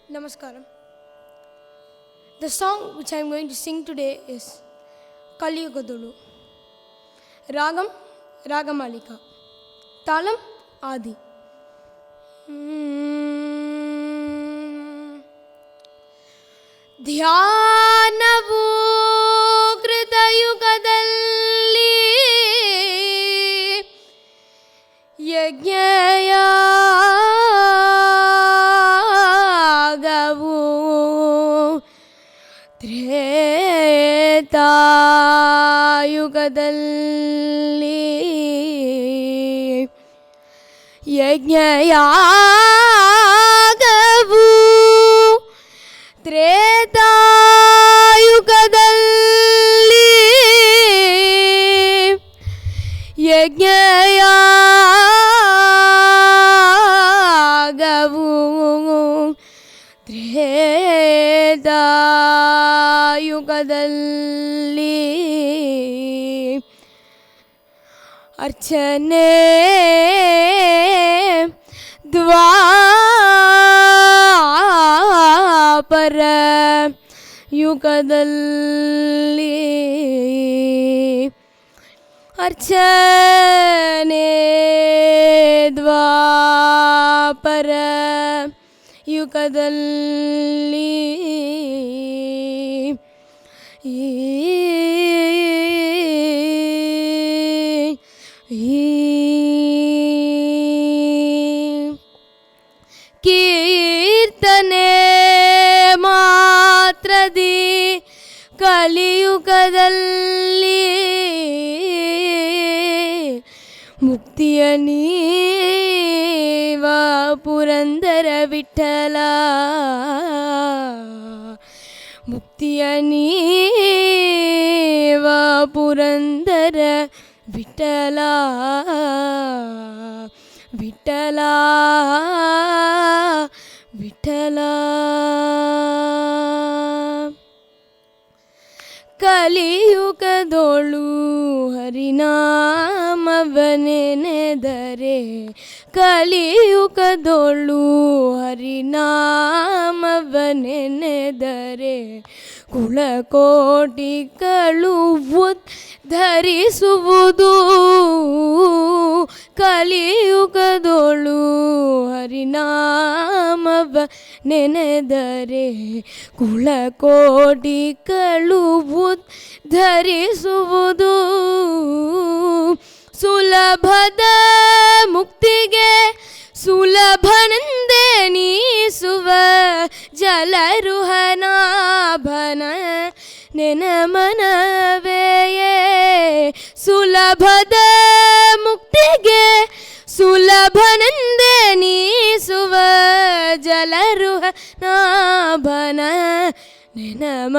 Namaskaram. The song which I am going to sing today is Kaliyugadolu. Ragam, Ragamalika. Talam, Adi. ಧ್ಯಾನವು ಕೃತಯುಗದಲ್ಲಿ ಯಜ್ಞಯಾಗವು ತ್ರೇತಾಯುಗದಲ್ಲಿ ಯಜ್ಞಯಾಗವು ತ್ರೇತಾಯುಗದಲ್ಲಿ ಯಜ್ಞಯಾಗವು ತ್ರೇತಾಯುಗದಲ್ಲಿ ಅರ್ಚನೆ ದ್ವಾಪರ ಯುಗದಲ್ಲಿ ಅರ್ಚನೆ ದ್ವಾಪರ ಯುಗದಲ್ಲಿ ಕೀರ್ತನೆ ಮಾತ್ರದಿ ಕಲಿಯುಗದಲ್ಲಿ ಮುಕ್ತಿಯ ನೀವ ಪುರಂದರ ವಿಠಲ ಮುಕ್ತಿಯ ನೀವ ಪುರಂದರ ವಿಠಲ ವಿಠಲ ವಿಠಲ ಕಲಿಯುಗದೊಳು ಹರಿನಾಮವನೆನೆದರೆ ಕಲಿಯುಗದೊಳು ಹರಿನಾಮವನೆನೆದರೆ ಕುಳಕೋಟಿಗಳು ಉದ್ಧರಿಸುವುದು ಕಲಿಯುಗದೊಳು ಹರಿನಾಮವ ನೆನೆದರೆ ಕುಳಕೋಟಿಗಳು ಉದ್ಧರಿಸುವುದು ಸುಲಭದ ಮುಕ್ತಿಗೆ ಸುಲಭನೆಂದೆನಿಸುವ ಜಲರುಹನಾಭನ ನೆನಮನವೆಯೇ ಸುಲಭದ ಮುಕ್ತಿಗೆ ಸುಲಭನೆಂದೆನಿಸುವ ಜಲರುಹನಾಭನ ನೆನಮನವೆಯೇ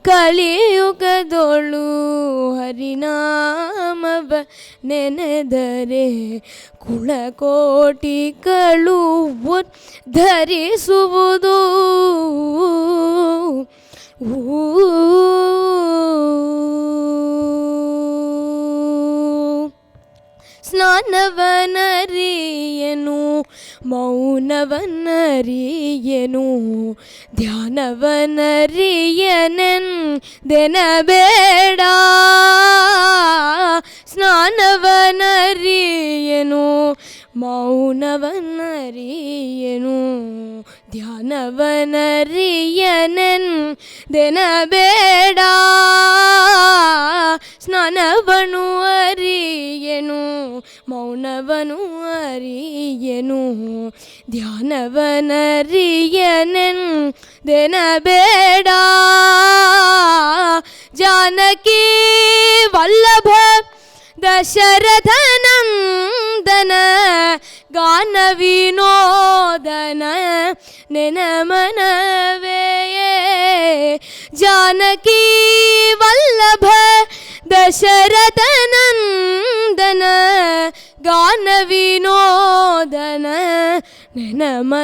ಕಲಿಯುಗದೊಳು ಹರಿನಾಮವ ನೆನೆದರೆ ಕುಳಕೋಟಿಗಳು ಉದ್ಧರಿಸುವುದು ಸ್ನಾನವನರಿಯನು ಮೌನವನರಿಯನು ಧ್ಯಾನವನರಿಯನೆಂದೆನಬೇಡ ಸ್ನಾನವನರಿಯನು ಮೌನವನರಿಯನು ಧ್ಯಾನವನರಿಯನೆಂದೆನಬೇಡ ಸ್ನಾನವನು ಅರಿಯನು ಮೌನವನು ಅರಿಯನು ಧ್ಯಾನವನರಿಯನೆಂದೆನಬೇಡ ಜಾನಕಿ ವಲ್ಲಭ ದಶರಥನಂದನ ಗಾನ ವಿನೋದನ ನೆನಮನವೆಯೇ ಜಾನಕಿ ವಲ್ಲಭ ದಶರಥನಂದನ ಗಾನ ವಿನೋದನ ನೆನಮನವೆಯೇ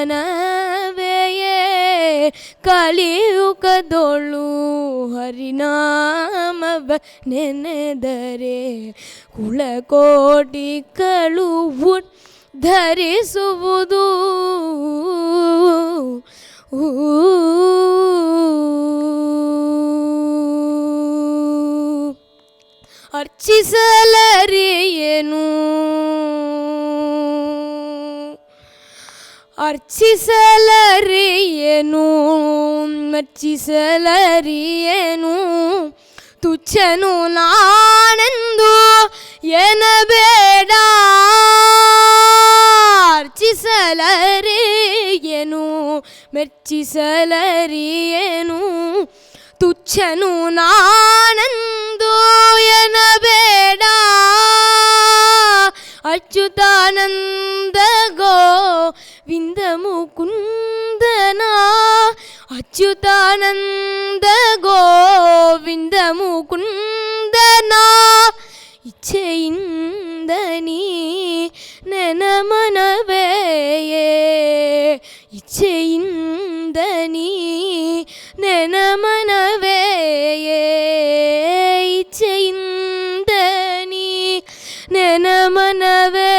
ಕಲಿಯುಗದೊಳು ಹರಿನಾಮವ ನೆನೆದರೆ ಕುಳಕೋಟಿಗಳು ಉದ್ಧರಿಸುವುದು ಮೆಚ್ಚಿಸಲರಿಯೇನು ಅರ್ಚಿಸಲರಿಯೇನು ಮೆಚ್ಚಿಸಲರಿಯೇನು ತುಚ್ಛನು ನಾನೆಂದು ಎನ್ನಬೇಡ ಅರ್ಚಿಸಲರಿಯೇನು ಮೆಚ್ಚಿಸಲರಿಯೇನು ತುಚ್ಛನು ನಾನೆಂದು ಎನ್ನಬೇಡ ಅಚ್ಯುತಾನಂದ ಗೋವಿಂದ ಮುಕುಂದನ ಅಚ್ಯುತಾನಂದ ಗೋವಿಂದ ಮುಕುಂದನ ಇಚ್ಛೆಯಿಂದ ನೀ ನೆನ ಮನವೇಯೇ ಇಚ್ಛೆಯಿಂದ ನೀ ನೆನ ಮನವೇಯೇ ಇಚ್ಛೆಯಿಂದ ನೀ ನೆನ ಮನವೇ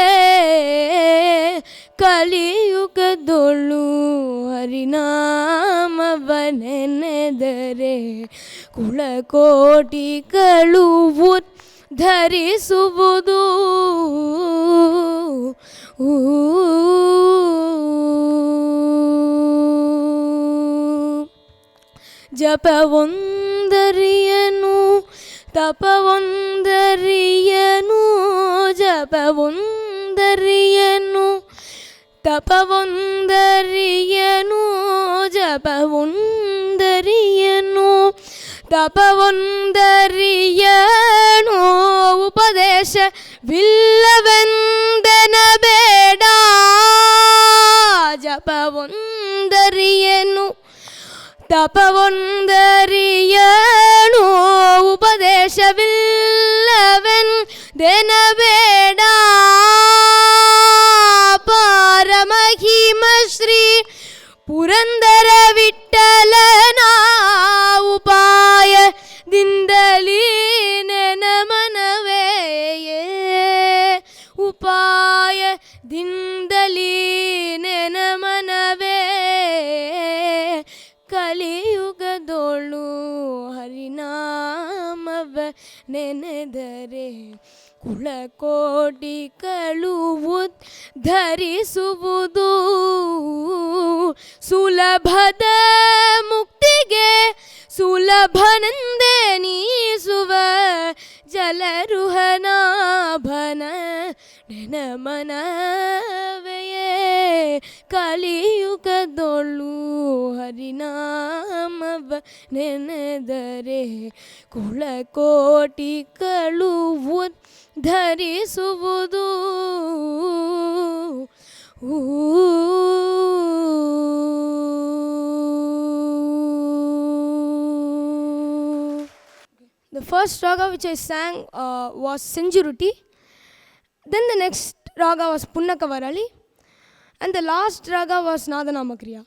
ಕಲಿಯುಗದೊಳು ಹರಿನಾಮವನೆನೆದರೆ ಕುಳಕೋಟಿಗಳು ಧರಿಸುವುದು ಜಪವೊಂದರಿಯನು ತಪವೊಂದರಿಯನು ಜಪವೊಂದರಿಯನು ತಪವೊಂದರಿಯನು ಜಪವೊಂದರಿಯನು ತಪವೊಂದರಿಯನು ಉಪದೇಶವಿಲ್ಲವೆಂದೆನಬೇಡ ಜಪವೊಂದರಿಯನು ತಪವೊಂದರಿಯನು ಉಪದೇಶವಿಲ್ಲವೆಂದೆನಬೇಡ ಪಾರಮಹಿಮ ಶ್ರೀ ಪುರಂದರ ವಿಠ್ಠಲನ ಉಪಾಯದಿಂದಲೀ ನೆನ ಮನವೇಯೇ ಉಪಾಯದಿಂದಲೀ ನೆನ ಮನವೇ ಕಲಿಯುಗದೊಳು ಹರಿನಾಮವ ನೆನೆದರೆ ಕುಳಕೋಟಿಗಳು ಧರಿಸುವುದು ಸುಲಭದ ಮುಕ್ತಿಗೆ ಸುಲಭನೆಂದೆನಿಸುವ ಜಲರುಹನಾಭನ ನೆನಮನವೆಯೇ ಕಲಿಯುಗದೊಳು ಹರಿನಾಮವ ನೆನೆದರೆ ಕುಳಕೋಟಿಗಳು ಧರಿಸುವುದು The first raga which I sang was Senjuruti. Then the next raga was Punnakavarali. And the last raga was Nadanamakriya.